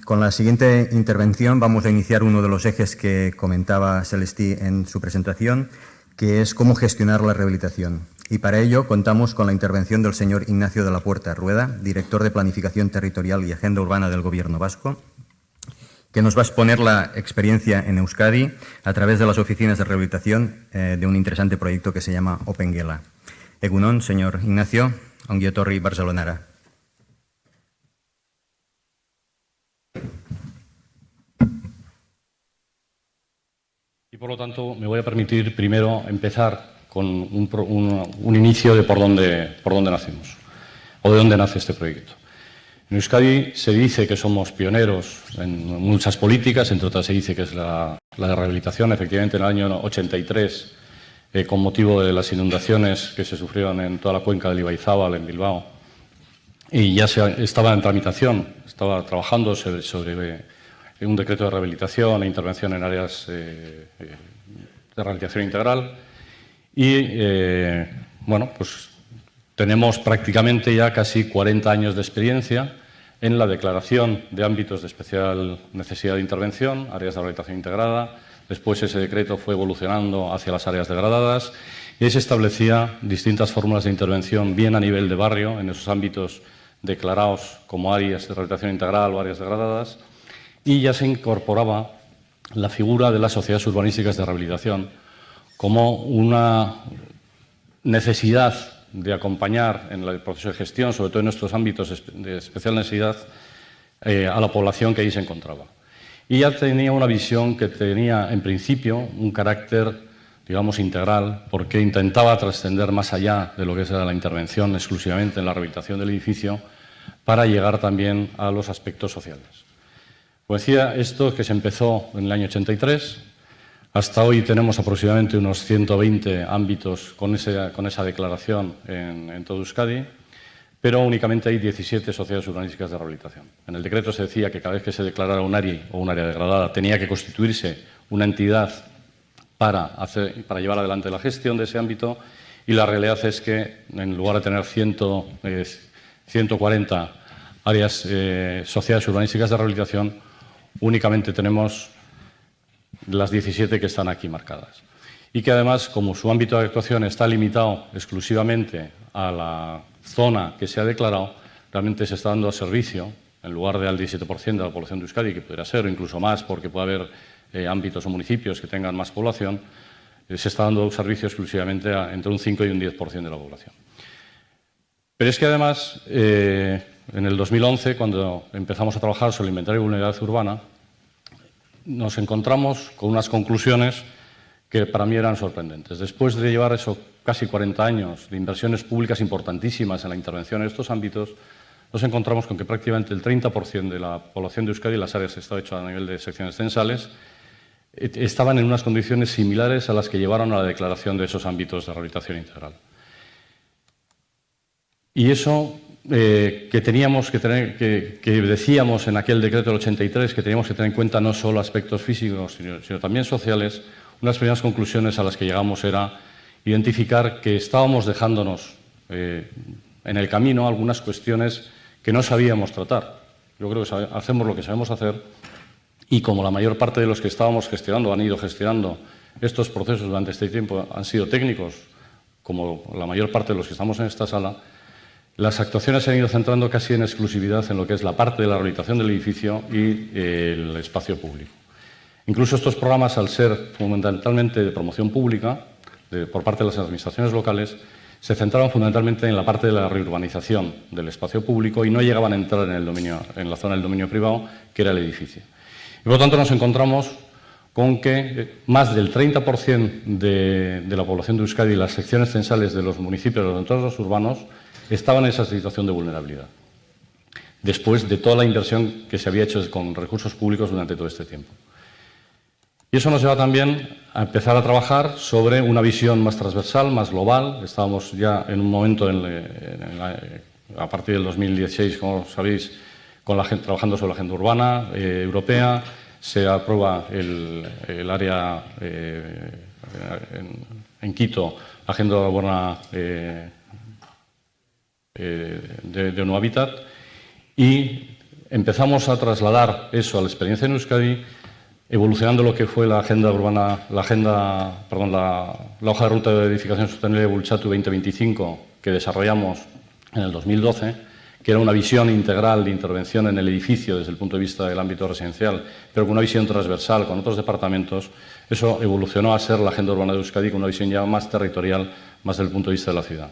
Con la siguiente intervención vamos a iniciar uno de los ejes que comentaba Celestí en su presentación, que es cómo gestionar la rehabilitación. Y para ello contamos con la intervención del señor Ignacio de la Puerta Rueda, director de Planificación Territorial y Agenda Urbana del Gobierno Vasco, que nos va a exponer la experiencia en Euskadi a través de las oficinas de rehabilitación de un interesante proyecto que se llama Opengela. Egunon, señor Ignacio, ongi etorri Barcelonara. Y por lo tanto me voy a permitir primero empezar con un inicio de por dónde nacemos o de dónde nace este proyecto. En Euskadi se dice que somos pioneros en muchas políticas, entre otras se dice que es la de rehabilitación. Efectivamente, en el año 83, con motivo de las inundaciones que se sufrieron en toda la cuenca del Ibaizábal, en Bilbao, y ya estaba en tramitación, estaba trabajando sobre un decreto de rehabilitación e intervención en áreas de rehabilitación integral. Y, bueno, pues tenemos prácticamente ya casi 40 años de experiencia en la declaración de ámbitos de especial necesidad de intervención, áreas de rehabilitación integrada. Después ese decreto fue evolucionando hacia las áreas degradadas y ahí se establecía distintas fórmulas de intervención, bien a nivel de barrio, en esos ámbitos declarados como áreas de rehabilitación integral o áreas degradadas, y ya se incorporaba la figura de las sociedades urbanísticas de rehabilitación como una necesidad de acompañar en el proceso de gestión, sobre todo en estos ámbitos de especial necesidad, a la población que allí se encontraba. Y ya tenía una visión que tenía, en principio, un carácter, digamos, integral, porque intentaba trascender más allá de lo que era la intervención exclusivamente en la rehabilitación del edificio, para llegar también a los aspectos sociales. Como decía, esto que se empezó en el año 83, hasta hoy tenemos aproximadamente unos 120 ámbitos con esa declaración en todo Euskadi, pero únicamente hay 17 sociedades urbanísticas de rehabilitación. En el decreto se decía que cada vez que se declarara un área o un área degradada tenía que constituirse una entidad para llevar adelante la gestión de ese ámbito, y la realidad es que en lugar de tener 140 áreas sociedades urbanísticas de rehabilitación, únicamente tenemos las 17 que están aquí marcadas. Y que además, como su ámbito de actuación está limitado exclusivamente a la zona que se ha declarado, realmente se está dando servicio, en lugar del 17% de la población de Euskadi, que podría ser, o incluso más, porque puede haber ámbitos o municipios que tengan más población, se está dando servicio exclusivamente a entre un 5 y un 10% de la población. Pero es que además, en el 2011, cuando empezamos a trabajar sobre el inventario de vulnerabilidad urbana, nos encontramos con unas conclusiones que para mí eran sorprendentes. Después de llevar eso casi 40 años de inversiones públicas importantísimas en la intervención en estos ámbitos, nos encontramos con que prácticamente el 30% de la población de Euskadi, las áreas que estaba hecho a nivel de secciones censales, estaban en unas condiciones similares a las que llevaron a la declaración de esos ámbitos de rehabilitación integral. Y eso que teníamos que tener, que decíamos en aquel decreto del 83, que teníamos que tener en cuenta no solo aspectos físicos, sino también sociales, unas primeras conclusiones a las que llegamos era identificar que estábamos dejándonos en el camino algunas cuestiones que no sabíamos tratar. Yo creo que hacemos lo que sabemos hacer, y como la mayor parte de los que estábamos gestionando, han ido gestionando estos procesos durante este tiempo, han sido técnicos, como la mayor parte de los que estamos en esta sala, las actuaciones se han ido centrando casi en exclusividad en lo que es la parte de la rehabilitación del edificio y el espacio público. Incluso estos programas, al ser fundamentalmente de promoción pública, por parte de las administraciones locales, se centraban fundamentalmente en la parte de la reurbanización del espacio público y no llegaban a entrar en la zona del dominio privado, que era el edificio. Y por lo tanto nos encontramos con que más del 30% de la población de Euskadi y las secciones censales de los municipios de los entornos urbanos estaban en esa situación de vulnerabilidad, después de toda la inversión que se había hecho con recursos públicos durante todo este tiempo. Y eso nos lleva también a empezar a trabajar sobre una visión más transversal, más global. Estábamos ya en un momento, a partir del 2016, como sabéis, trabajando sobre la agenda urbana europea. Se aprueba el área en Quito, la agenda urbana de un hábitat, y empezamos a trasladar eso a la experiencia en Euskadi, evolucionando lo que fue la agenda urbana, la hoja de ruta de edificación sostenible de Bultzatu 2025 que desarrollamos en el 2012, que era una visión integral de intervención en el edificio desde el punto de vista del ámbito residencial, pero con una visión transversal con otros departamentos. Eso evolucionó a ser la agenda urbana de Euskadi con una visión ya más territorial, más desde el punto de vista de la ciudad.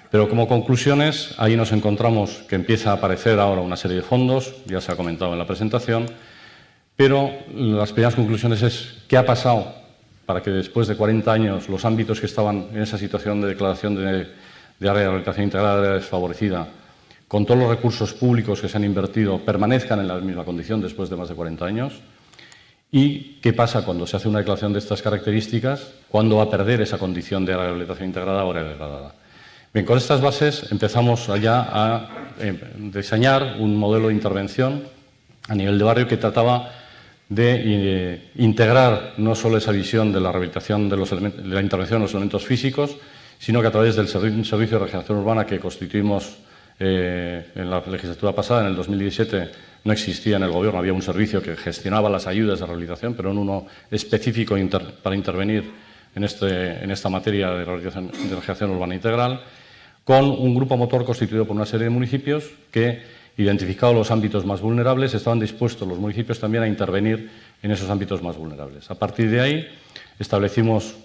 Pero como conclusiones, ahí nos encontramos que empieza a aparecer ahora una serie de fondos, ya se ha comentado en la presentación, pero las primeras conclusiones es qué ha pasado para que después de 40 años los ámbitos que estaban en esa situación de declaración de área de rehabilitación integrada de área desfavorecida, con todos los recursos públicos que se han invertido, permanezcan en la misma condición después de más de 40 años. ¿Y qué pasa cuando se hace una declaración de estas características? ¿Cuándo va a perder esa condición de área de rehabilitación integrada o área degradada? Bien, con estas bases empezamos ya a diseñar un modelo de intervención a nivel de barrio que trataba de integrar no solo esa visión de la rehabilitación de la intervención en los elementos físicos, sino que a través del servicio de regeneración urbana que constituimos en la legislatura pasada, en el 2017, no existía en el Gobierno, había un servicio que gestionaba las ayudas de rehabilitación, pero no uno específico para intervenir en esta materia de regeneración urbana integral, con un grupo motor constituido por una serie de municipios que, identificados los ámbitos más vulnerables, estaban dispuestos los municipios también a intervenir en esos ámbitos más vulnerables. A partir de ahí, establecimos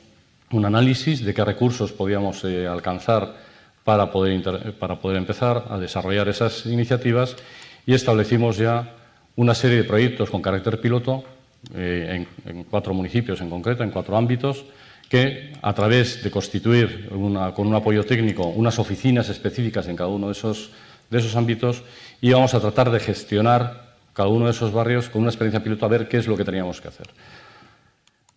un análisis de qué recursos podíamos alcanzar para poder empezar a desarrollar esas iniciativas y establecimos ya una serie de proyectos con carácter piloto en 4 municipios en concreto, en 4 ámbitos, que a través de constituir con un apoyo técnico unas oficinas específicas en cada uno de esos ámbitos íbamos a tratar de gestionar cada uno de esos barrios con una experiencia piloto a ver qué es lo que teníamos que hacer.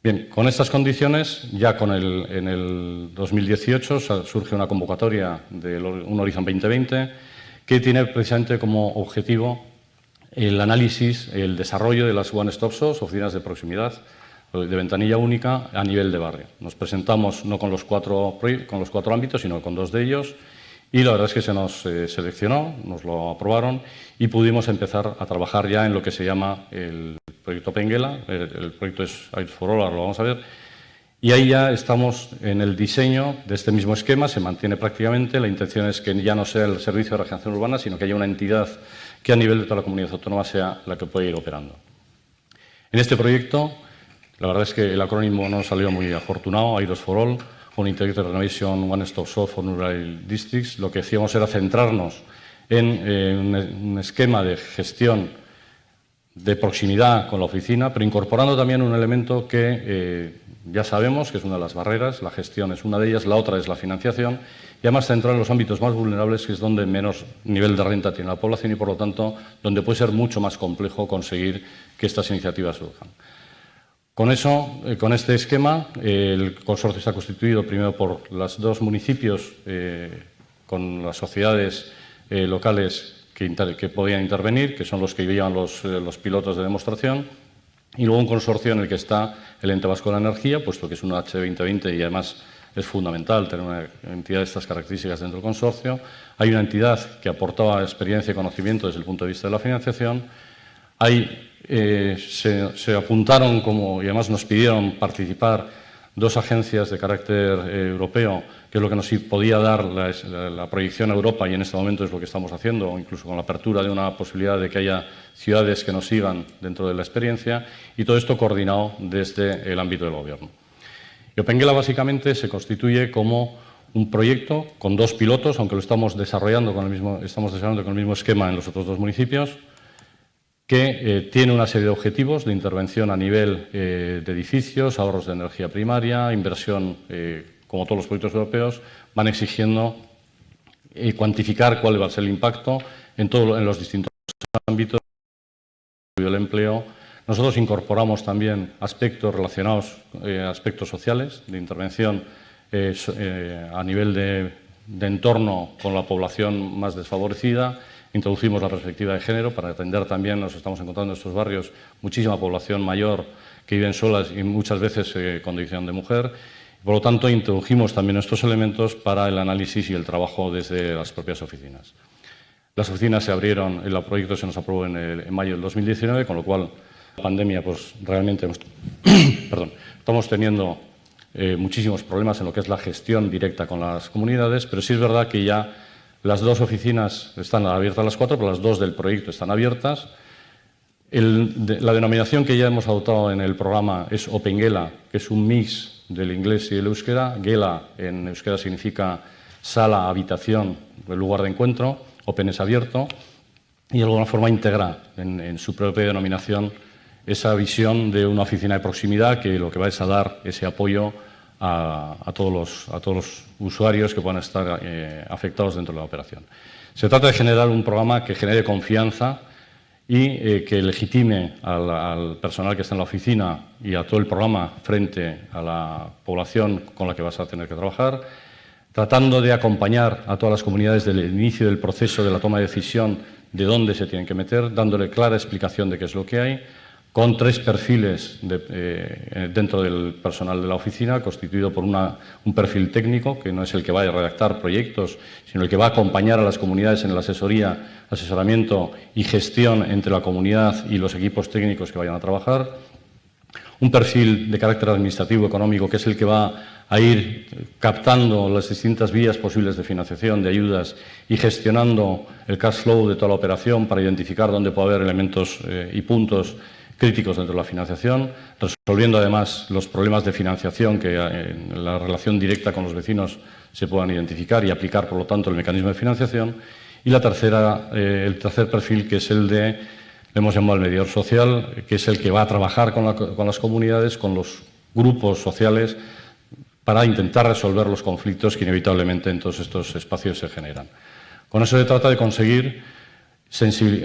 Bien, con estas condiciones, ya en el 2018 surge una convocatoria de un Horizon 2020 que tiene precisamente como objetivo el análisis, el desarrollo de las One Stop Shops, oficinas de proximidad, de ventanilla única a nivel de barrio. Nos presentamos no con los cuatro ámbitos, sino con 2 de ellos, y la verdad es que se nos seleccionó, nos lo aprobaron y pudimos empezar a trabajar ya en lo que se llama el proyecto Penguela. El proyecto es Air for All, ahora lo vamos a ver. Y ahí ya estamos en el diseño de este mismo esquema, se mantiene prácticamente. La intención es que ya no sea el servicio de regeneración urbana, sino que haya una entidad que a nivel de toda la comunidad autónoma sea la que pueda ir operando. En este proyecto, la verdad es que el acrónimo no salió muy afortunado, Air for All, con Integrated Renovation One Stop Shop for Rural Districts. Lo que hacíamos era centrarnos en un esquema de gestión de proximidad con la oficina, pero incorporando también un elemento que ya sabemos que es una de las barreras, la gestión es una de ellas, la otra es la financiación, y además centrar en los ámbitos más vulnerables, que es donde menos nivel de renta tiene la población y, por lo tanto, donde puede ser mucho más complejo conseguir que estas iniciativas surjan. Con eso, con este esquema, el consorcio está constituido primero por los 2 municipios con las sociedades locales que podían intervenir, que son los que llevan los pilotos de demostración, y luego un consorcio en el que está el Ente Vasco de la Energía, puesto que es un H2020 y además es fundamental tener una entidad de estas características dentro del consorcio. Hay una entidad que aportaba experiencia y conocimiento desde el punto de vista de la financiación. Se apuntaron y además nos pidieron participar 2 agencias de carácter europeo, que es lo que nos podía dar la proyección a Europa, y en este momento es lo que estamos haciendo, incluso con la apertura de una posibilidad de que haya ciudades que nos sigan dentro de la experiencia, y todo esto coordinado desde el ámbito del Gobierno. Y Opengela básicamente se constituye como un proyecto con 2 pilotos, aunque lo estamos desarrollando con el mismo esquema en los otros 2 municipios, que tiene una serie de objetivos de intervención a nivel de edificios, ahorros de energía primaria, inversión, como todos los proyectos europeos, van exigiendo cuantificar cuál va a ser el impacto en los distintos ámbitos del empleo. Nosotros incorporamos también aspectos relacionados, aspectos sociales, de intervención a nivel de entorno con la población más desfavorecida. Introducimos la perspectiva de género para atender también, nos estamos encontrando en estos barrios muchísima población mayor que viven solas y muchas veces con condición de mujer. Por lo tanto, introdujimos también estos elementos para el análisis y el trabajo desde las propias oficinas. Las oficinas se abrieron, el proyecto se nos aprobó en mayo del 2019, con lo cual la pandemia, pues realmente estamos teniendo muchísimos problemas en lo que es la gestión directa con las comunidades, pero sí es verdad que ya las 2 oficinas están abiertas a las 4, pero las 2 del proyecto están abiertas. La denominación que ya hemos adoptado en el programa es OpenGela, que es un mix del inglés y del euskera. Gela en euskera significa sala, habitación, lugar de encuentro. Open es abierto y de alguna forma integra en su propia denominación esa visión de una oficina de proximidad que lo que va es a dar ese apoyo a todos los usuarios que puedan estar afectados dentro de la operación. Se trata de generar un programa que genere confianza y que legitime al personal que está en la oficina y a todo el programa frente a la población con la que vas a tener que trabajar, tratando de acompañar a todas las comunidades desde el inicio del proceso de la toma de decisión de dónde se tienen que meter, dándole clara explicación de qué es lo que hay, con 3 perfiles dentro del personal de la oficina, constituido por un perfil técnico, que no es el que va a redactar proyectos, sino el que va a acompañar a las comunidades en la asesoría, asesoramiento y gestión entre la comunidad y los equipos técnicos que vayan a trabajar. Un perfil de carácter administrativo económico, que es el que va a ir captando las distintas vías posibles de financiación, de ayudas y gestionando el cash flow de toda la operación para identificar dónde puede haber elementos y puntos críticos dentro de la financiación, resolviendo además los problemas de financiación que en la relación directa con los vecinos se puedan identificar y aplicar, por lo tanto, el mecanismo de financiación. Y el tercer perfil, que es el le hemos llamado el mediador social, que es el que va a trabajar con las comunidades, con los grupos sociales, para intentar resolver los conflictos que inevitablemente en todos estos espacios se generan. Con eso se trata de conseguir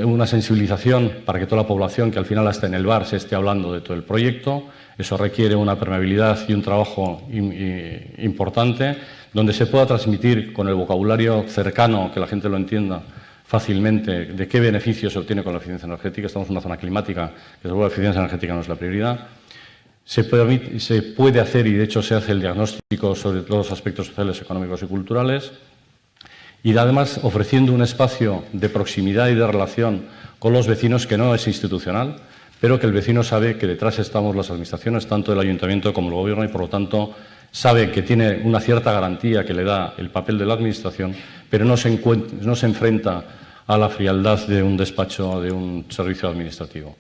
una sensibilización para que toda la población que al final hasta en el bar se esté hablando de todo el proyecto. Eso requiere una permeabilidad y un trabajo importante, donde se pueda transmitir con el vocabulario cercano, que la gente lo entienda fácilmente, de qué beneficios se obtiene con la eficiencia energética. Estamos en una zona climática, que la eficiencia energética no es la prioridad. Se puede hacer, y de hecho se hace, el diagnóstico sobre todos los aspectos sociales, económicos y culturales. Y además ofreciendo un espacio de proximidad y de relación con los vecinos que no es institucional, pero que el vecino sabe que detrás estamos las administraciones, tanto del ayuntamiento como del gobierno, y por lo tanto sabe que tiene una cierta garantía que le da el papel de la administración, pero no se enfrenta a la frialdad de un despacho, de un servicio administrativo.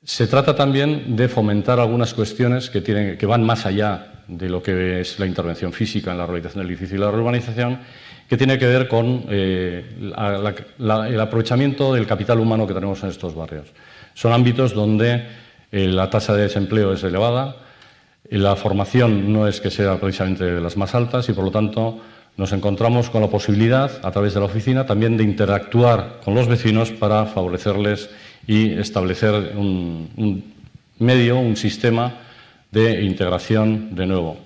Se trata también de fomentar algunas cuestiones que van más allá de lo que es la intervención física en la rehabilitación del edificio y la reurbanización, que tiene que ver con el aprovechamiento del capital humano que tenemos en estos barrios. Son ámbitos donde la tasa de desempleo es elevada, la formación no es que sea precisamente de las más altas y, por lo tanto, nos encontramos con la posibilidad, a través de la oficina, también de interactuar con los vecinos para favorecerles y establecer un sistema de integración de nuevo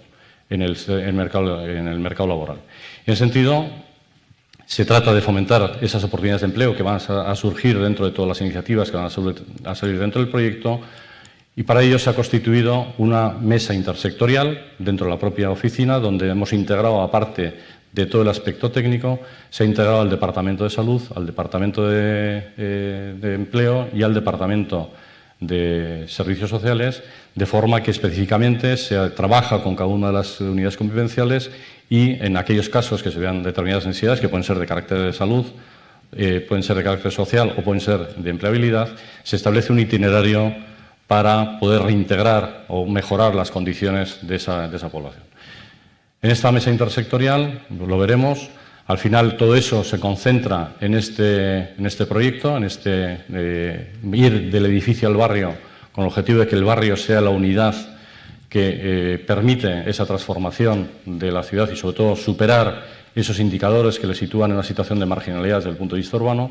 en el mercado laboral. En ese sentido, se trata de fomentar esas oportunidades de empleo que van a surgir dentro de todas las iniciativas que van a salir dentro del proyecto, y para ello se ha constituido una mesa intersectorial dentro de la propia oficina, donde hemos integrado, aparte de todo el aspecto técnico, se ha integrado al Departamento de Salud, al Departamento de Empleo y al Departamento de Servicios Sociales, de forma que específicamente se trabaja con cada una de las unidades convivenciales y en aquellos casos que se vean determinadas necesidades, que pueden ser de carácter de salud, pueden ser de carácter social o pueden ser de empleabilidad, se establece un itinerario para poder reintegrar o mejorar las condiciones de esa población. En esta mesa intersectorial, lo veremos, al final todo eso se concentra en este proyecto, en ir del edificio al barrio, con el objetivo de que el barrio sea la unidad que permite esa transformación de la ciudad y, sobre todo, superar esos indicadores que le sitúan en una situación de marginalidad desde el punto de vista urbano.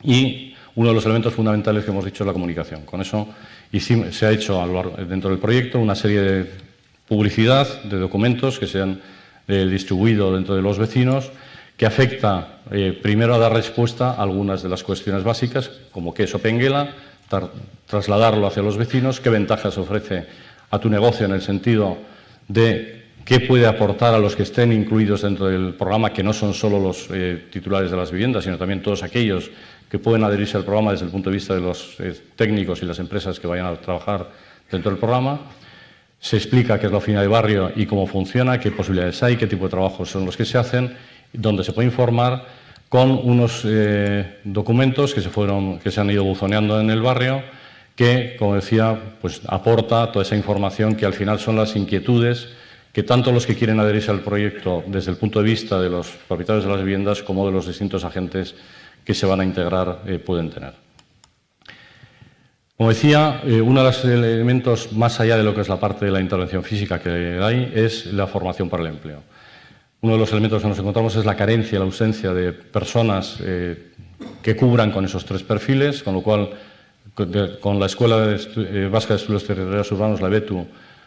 Y uno de los elementos fundamentales que hemos dicho es la comunicación. Con eso se ha hecho dentro del proyecto una serie de publicidad, de documentos que se han distribuido dentro de los vecinos, que afecta primero a dar respuesta a algunas de las cuestiones básicas, como qué es OpenGela, trasladarlo hacia los vecinos, qué ventajas ofrece a tu negocio en el sentido de qué puede aportar a los que estén incluidos dentro del programa, que no son solo los titulares de las viviendas, sino también todos aquellos que pueden adherirse al programa desde el punto de vista de los técnicos y las empresas que vayan a trabajar dentro del programa. Se explica qué es la oficina de barrio y cómo funciona, qué posibilidades hay, qué tipo de trabajos son los que se hacen, donde se puede informar con unos documentos que se han ido buzoneando en el barrio, que, como decía, pues aporta toda esa información que al final son las inquietudes que tanto los que quieren adherirse al proyecto desde el punto de vista de los propietarios de las viviendas como de los distintos agentes que se van a integrar pueden tener. Como decía, uno de los elementos más allá de lo que es la parte de la intervención física que hay es la formación para el empleo. Uno de los elementos que nos encontramos es la carencia, la ausencia de personas que cubran con esos tres perfiles, con lo cual con la Escuela Vasca de Estudios Territoriales Urbanos, la EBETU,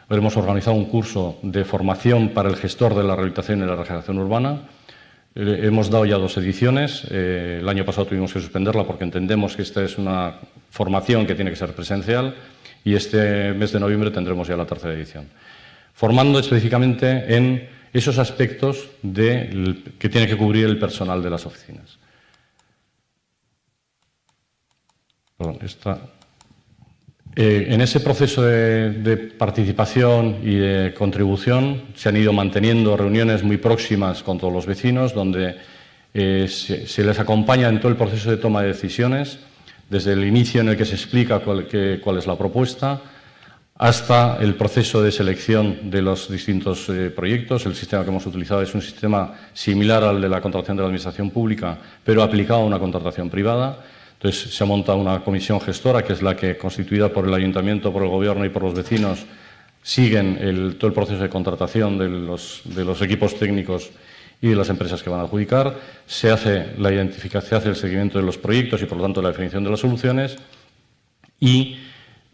hemos organizado un curso de formación para el gestor de la rehabilitación y la regeneración urbana. Hemos dado ya 2 ediciones. El año pasado tuvimos que suspenderla porque entendemos que esta es una formación que tiene que ser presencial y este mes de noviembre tendremos ya la 3ª edición. Formando específicamente en esos aspectos que tiene que cubrir el personal de las oficinas. Perdón, en ese proceso de participación y de contribución se han ido manteniendo reuniones muy próximas con todos los vecinos, donde se les acompaña en todo el proceso de toma de decisiones, desde el inicio en el que se explica cuál es la propuesta, hasta el proceso de selección de los distintos proyectos. El sistema que hemos utilizado es un sistema similar al de la contratación de la Administración Pública, pero aplicado a una contratación privada. Entonces, se ha montado una comisión gestora, que es la que, constituida por el Ayuntamiento, por el Gobierno y por los vecinos, siguen todo el proceso de contratación de los equipos técnicos y de las empresas que van a adjudicar. Se hace la identificación, se hace el seguimiento de los proyectos y, por lo tanto, la definición de las soluciones. Y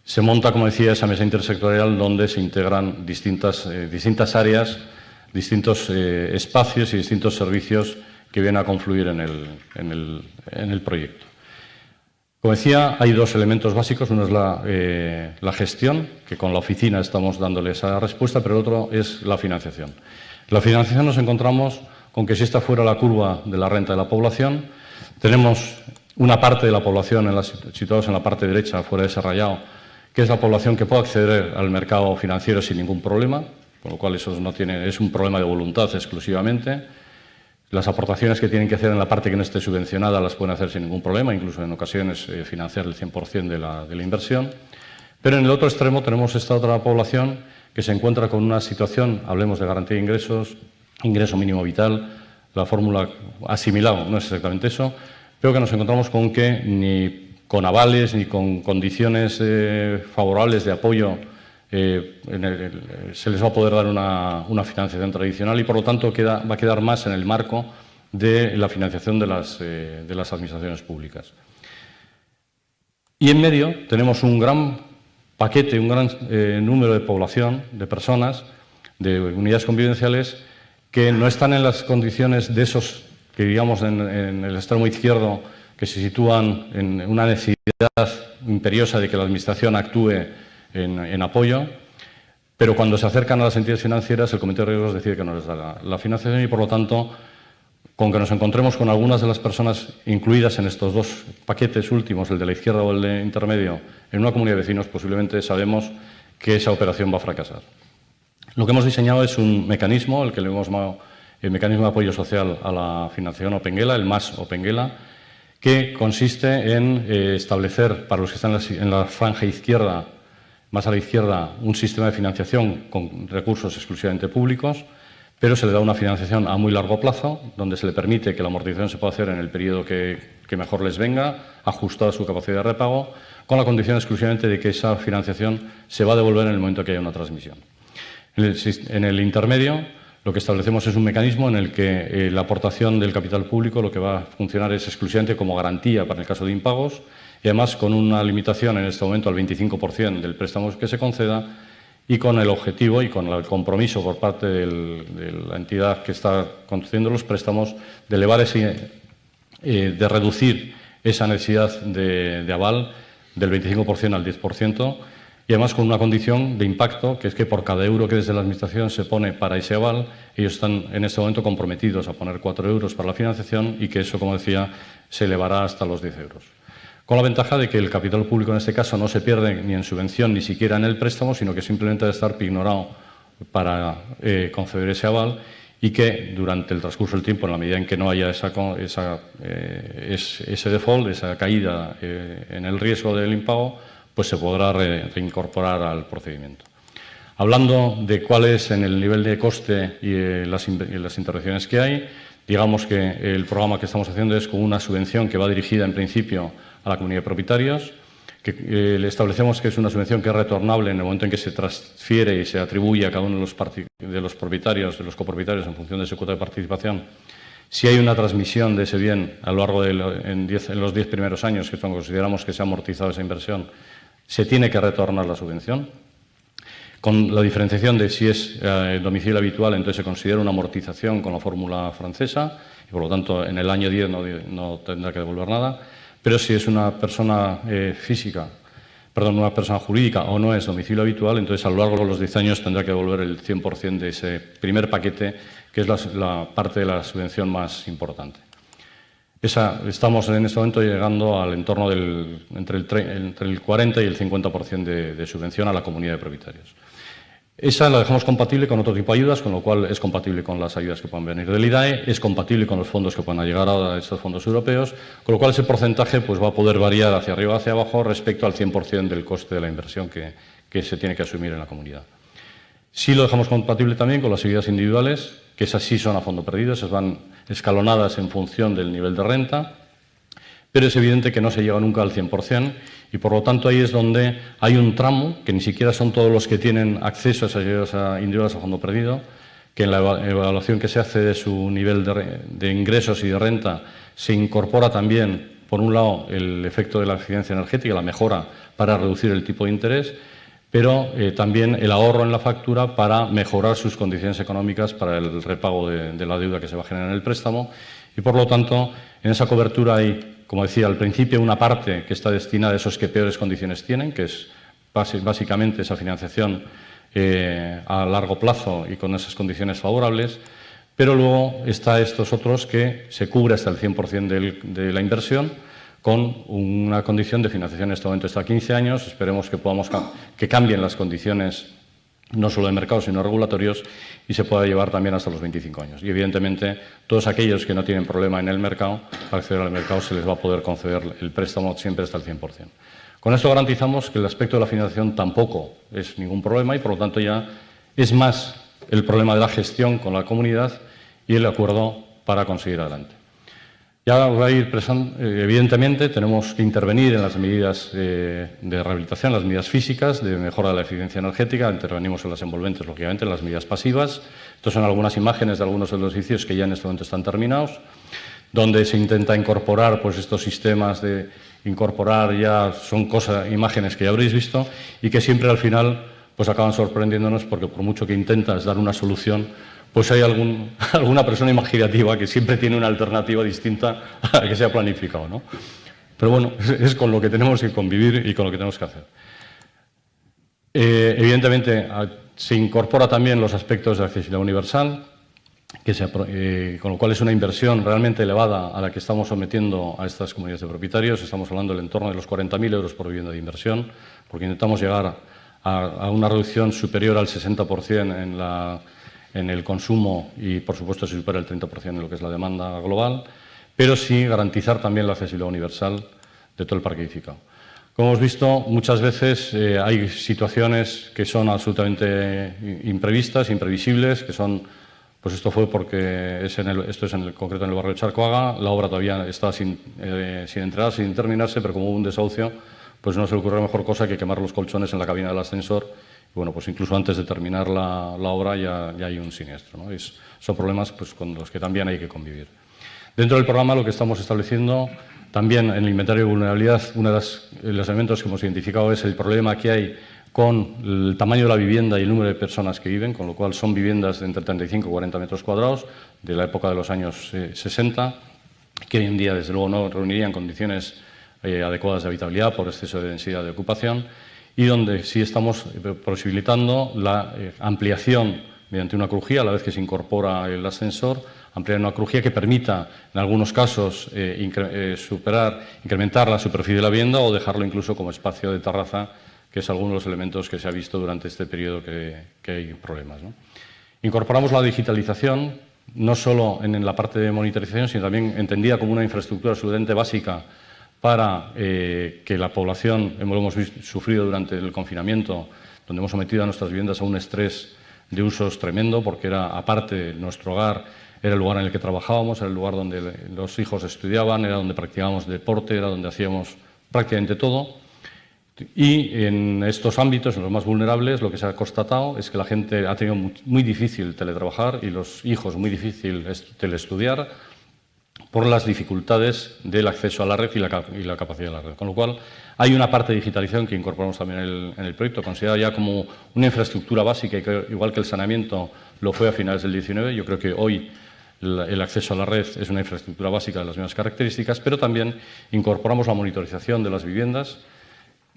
se monta, como decía, esa mesa intersectorial donde se integran distintas áreas, distintos espacios y distintos servicios que vienen a confluir en el proyecto. Como decía, hay 2 elementos básicos. Uno es la gestión, que con la oficina estamos dándole esa respuesta, pero el otro es la financiación. La financiación nos encontramos con que si esta fuera la curva de la renta de la población, tenemos una parte de la población situados en la parte derecha, fuera de ese rayado, que es la población que puede acceder al mercado financiero sin ningún problema, con lo cual eso es un problema de voluntad exclusivamente. Las aportaciones que tienen que hacer en la parte que no esté subvencionada las pueden hacer sin ningún problema, incluso en ocasiones financiar el 100% de la inversión. Pero en el otro extremo tenemos esta otra población que se encuentra con una situación, hablemos de garantía de ingresos, ingreso mínimo vital, la fórmula asimilado no es exactamente eso, pero que nos encontramos con que ni con avales ni con condiciones favorables de apoyo se les va a poder dar una financiación tradicional y, por lo tanto, va a quedar más en el marco de la financiación de las administraciones públicas. Y en medio tenemos un gran paquete, un gran número de población, de personas, de unidades convivenciales, que no están en las condiciones de esos que, digamos, en el extremo izquierdo, que se sitúan en una necesidad imperiosa de que la Administración actúe en apoyo, pero cuando se acercan a las entidades financieras, el Comité de Riesgos decide que no les da la financiación y, por lo tanto, con que nos encontremos con algunas de las personas incluidas en estos 2 paquetes últimos, el de la izquierda o el de intermedio, en una comunidad de vecinos, posiblemente sabemos que esa operación va a fracasar. Lo que hemos diseñado es un mecanismo, el que le hemos llamado el mecanismo de apoyo social a la financiación Opengela, el MAS Opengela, que consiste en establecer para los que están en la franja izquierda, más a la izquierda, un sistema de financiación con recursos exclusivamente públicos, pero se le da una financiación a muy largo plazo, donde se le permite que la amortización se pueda hacer en el periodo que mejor les venga, ajustada a su capacidad de repago, con la condición exclusivamente de que esa financiación se va a devolver en el momento que haya una transmisión. En el intermedio, lo que establecemos es un mecanismo en el que la aportación del capital público lo que va a funcionar es exclusivamente como garantía para el caso de impagos y, además, con una limitación en este momento al 25% del préstamo que se conceda y con el objetivo y con el compromiso por parte de la entidad que está concediendo los préstamos de elevar de reducir esa necesidad de aval del 25% al 10%, y además con una condición de impacto, que es que por cada euro que desde la Administración se pone para ese aval, ellos están en este momento comprometidos a poner 4 euros para la financiación y que eso, como decía, se elevará hasta los 10 euros. Con la ventaja de que el capital público en este caso no se pierde ni en subvención ni siquiera en el préstamo, sino que simplemente debe estar pignorado para conceder ese aval y que durante el transcurso del tiempo, en la medida en que no haya ese default, esa caída en el riesgo del impago, pues se podrá reincorporar al procedimiento. Hablando de cuál es en el nivel de coste y las intervenciones que hay, digamos que el programa que estamos haciendo es con una subvención que va dirigida en principio a la comunidad de propietarios, que le establecemos que es una subvención que es retornable en el momento en que se transfiere y se atribuye a cada uno de los propietarios, de los copropietarios, en función de su cuota de participación. Si hay una transmisión de ese bien a lo largo de en los 10 primeros años, que consideramos que se ha amortizado esa inversión, se tiene que retornar la subvención. Con la diferenciación de si es domicilio habitual, entonces se considera una amortización con la fórmula francesa y, por lo tanto, en el año 10 no tendrá que devolver nada. Pero si es una persona una persona jurídica o no es domicilio habitual, entonces a lo largo de los 10 años tendrá que devolver el 100% de ese primer paquete, que es la parte de la subvención más importante. Estamos en este momento llegando al entorno entre el 40 y el 50% de subvención a la comunidad de propietarios. Esa la dejamos compatible con otro tipo de ayudas, con lo cual es compatible con las ayudas que puedan venir del IDAE, es compatible con los fondos que puedan llegar a estos fondos europeos, con lo cual ese porcentaje pues, va a poder variar hacia arriba o hacia abajo respecto al 100% del coste de la inversión que se tiene que asumir en la comunidad. Sí lo dejamos compatible también con las ayudas individuales, que esas sí son a fondo perdido, esas van escalonadas en función del nivel de renta, pero es evidente que no se llega nunca al 100% y, por lo tanto, ahí es donde hay un tramo, que ni siquiera son todos los que tienen acceso a esas ayudas individuales a fondo perdido, que en la evaluación que se hace de su nivel de ingresos y de renta se incorpora también, por un lado, el efecto de la eficiencia energética, la mejora para reducir el tipo de interés, pero también el ahorro en la factura para mejorar sus condiciones económicas para el repago de la deuda que se va a generar en el préstamo y, por lo tanto, en esa cobertura hay, como decía al principio, una parte que está destinada a esos que peores condiciones tienen, que es básicamente esa financiación a largo plazo y con esas condiciones favorables, pero luego está estos otros que se cubre hasta el 100% de la inversión con una condición de financiación en este momento hasta 15 años. Esperemos que cambien las condiciones no solo de mercado, sino regulatorios, y se pueda llevar también hasta los 25 años. Y, evidentemente, todos aquellos que no tienen problema en el mercado, para acceder al mercado se les va a poder conceder el préstamo siempre hasta el 100%. Con esto garantizamos que el aspecto de la financiación tampoco es ningún problema y, por lo tanto, ya es más el problema de la gestión con la comunidad y el acuerdo para conseguir adelante. Ya voy a ir presentando, evidentemente, tenemos que intervenir en las medidas de rehabilitación, las medidas físicas, de mejora de la eficiencia energética, intervenimos en las envolventes, lógicamente, en las medidas pasivas. Estas son algunas imágenes de algunos de los edificios que ya en este momento están terminados, donde se intenta incorporar pues, estos sistemas de incorporar ya, son imágenes que ya habréis visto y que siempre al final pues acaban sorprendiéndonos porque por mucho que intentas dar una solución, pues hay alguna persona imaginativa que siempre tiene una alternativa distinta a la que se ha planificado, ¿no? Pero bueno, es con lo que tenemos que convivir y con lo que tenemos que hacer. Evidentemente, se incorpora también los aspectos de accesibilidad universal, con lo cual es una inversión realmente elevada a la que estamos sometiendo a estas comunidades de propietarios. Estamos hablando del entorno de los 40.000 euros por vivienda de inversión, porque intentamos llegar a una reducción superior al 60% en el consumo y, por supuesto, se supera el 30% en lo que es la demanda global, pero sí garantizar también la accesibilidad universal de todo el parque edificado. Como hemos visto, muchas veces hay situaciones que son absolutamente imprevistas, imprevisibles, que son, pues esto fue porque esto es concreto en el barrio de Charcoaga, la obra todavía está sin entregar, sin terminarse, pero como hubo un desahucio, pues no se le ocurrió mejor cosa que quemar los colchones en la cabina del ascensor. Bueno, pues incluso antes de terminar la obra ya hay un siniestro, ¿no? Son problemas pues, con los que también hay que convivir. Dentro del programa lo que estamos estableciendo también en el inventario de vulnerabilidad, uno de los elementos que hemos identificado es el problema que hay con el tamaño de la vivienda y el número de personas que viven, con lo cual son viviendas de entre 35 y 40 metros cuadrados de la época de los años 60, que hoy en día desde luego no reunirían condiciones adecuadas de habitabilidad por exceso de densidad de ocupación. y donde sí estamos posibilitando la ampliación mediante una crujía, a la vez que se incorpora el ascensor, ampliar una crujía que permita, en algunos casos, incrementar la superficie de la vivienda o dejarlo incluso como espacio de terraza, que es alguno de los elementos que se ha visto durante este periodo que hay problemas, ¿no? Incorporamos la digitalización, no solo en la parte de monitorización, sino también entendida como una infraestructura absolutamente básica para que la población, lo hemos sufrido durante el confinamiento, donde hemos sometido a nuestras viviendas a un estrés de usos tremendo, porque era, aparte, nuestro hogar era el lugar en el que trabajábamos, era el lugar donde los hijos estudiaban, era donde practicábamos deporte, era donde hacíamos prácticamente todo. Y en estos ámbitos, en los más vulnerables, lo que se ha constatado es que la gente ha tenido muy difícil teletrabajar y los hijos muy difícil telestudiar por las dificultades del acceso a la red y la capacidad de la red. Con lo cual, hay una parte de digitalización que incorporamos también en el proyecto, considerada ya como una infraestructura básica, y que, igual que el saneamiento lo fue a finales del 19, yo creo que hoy el acceso a la red es una infraestructura básica de las mismas características, pero también incorporamos la monitorización de las viviendas.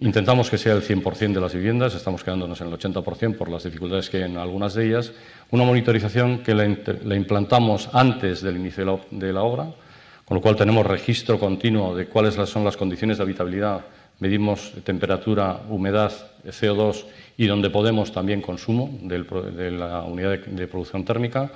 Intentamos que sea el 100% de las viviendas, estamos quedándonos en el 80% por las dificultades que hay en algunas de ellas. Una monitorización que la implantamos antes del inicio de la obra, con lo cual tenemos registro continuo de cuáles son las condiciones de habitabilidad, medimos temperatura, humedad, CO2 y donde podemos también consumo de la unidad de producción térmica,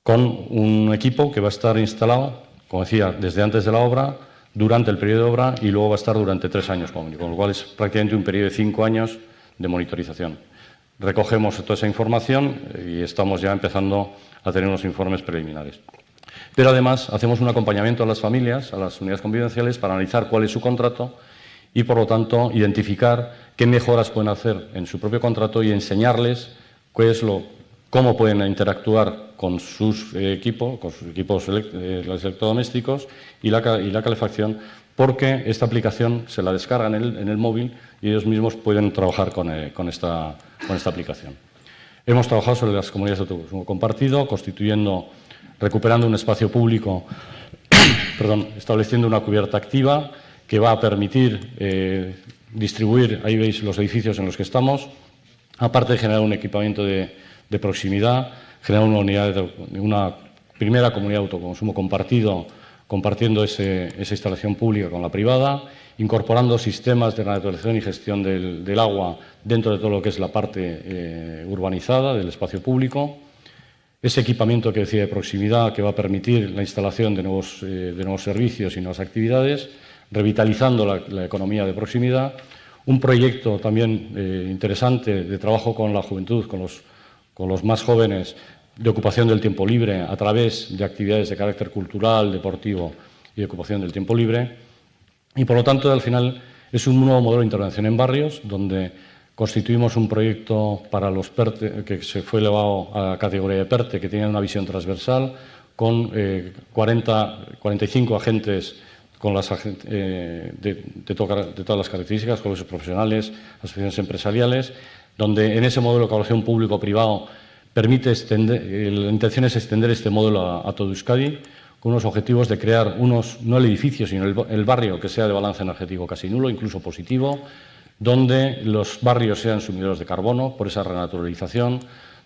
con un equipo que va a estar instalado, como decía, desde antes de la obra, durante el periodo de obra y luego va a estar durante 3 años, con lo cual es prácticamente un periodo de 5 años de monitorización. Recogemos toda esa información y estamos ya empezando a tener unos informes preliminares. Pero además hacemos un acompañamiento a las familias, a las unidades convivenciales, para analizar cuál es su contrato y, por lo tanto, identificar qué mejoras pueden hacer en su propio contrato y enseñarles cómo pueden interactuar con sus equipos electrodomésticos y la calefacción, porque esta aplicación se la descargan en el móvil y ellos mismos pueden trabajar con esta aplicación. Hemos trabajado sobre las comunidades de autoconsumo compartido, recuperando un espacio público, estableciendo una cubierta activa que va a permitir distribuir, ahí veis los edificios en los que estamos, aparte de generar un equipamiento de proximidad, generar una primera comunidad de autoconsumo compartido, compartiendo esa instalación pública con la privada, incorporando sistemas de naturalización y gestión del agua dentro de todo lo que es la parte urbanizada del espacio público. Ese equipamiento que decía de proximidad, que va a permitir la instalación de nuevos servicios y nuevas actividades, revitalizando la economía de proximidad. Un proyecto también interesante de trabajo con la juventud, con los más jóvenes, de ocupación del tiempo libre a través de actividades de carácter cultural, deportivo y de ocupación del tiempo libre. Y, por lo tanto, al final es un nuevo modelo de intervención en barrios, donde constituimos un proyecto para los PERTE, que se fue elevado a la categoría de PERTE, que tenía una visión transversal, con 45 agentes de todas las características, colegios profesionales, asociaciones empresariales, donde en ese modelo de colaboración público-privado la intención es extender este modelo a todo Euskadi, con unos objetivos de crear no el edificio, sino el barrio que sea de balance energético casi nulo, incluso positivo, donde los barrios sean sumidores de carbono por esa renaturalización,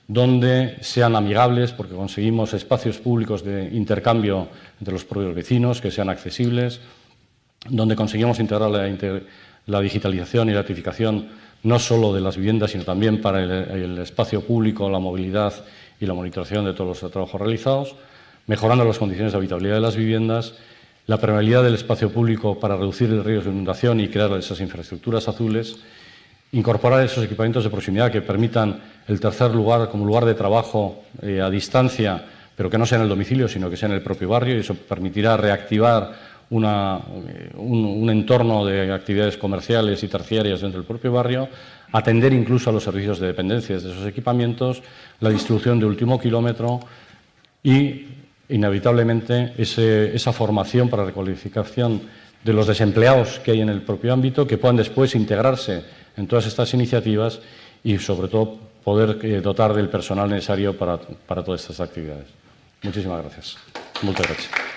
donde sean amigables, porque conseguimos espacios públicos de intercambio entre los propios vecinos que sean accesibles, donde conseguimos integrar la digitalización y la electrificación no solo de las viviendas, sino también para el espacio público, la movilidad y la monitorización de todos los trabajos realizados, mejorando las condiciones de habitabilidad de las viviendas, la permeabilidad del espacio público para reducir el riesgo de inundación y crear esas infraestructuras azules, incorporar esos equipamientos de proximidad que permitan el tercer lugar como lugar de trabajo a distancia, pero que no sea en el domicilio, sino que sea en el propio barrio, y eso permitirá reactivar un entorno de actividades comerciales y terciarias dentro del propio barrio, atender incluso a los servicios de dependencias de esos equipamientos, la distribución de último kilómetro y, inevitablemente, esa formación para recualificación de los desempleados que hay en el propio ámbito, que puedan después integrarse en todas estas iniciativas y, sobre todo, poder dotar del personal necesario para todas estas actividades. Muchísimas gracias. Muchas gracias.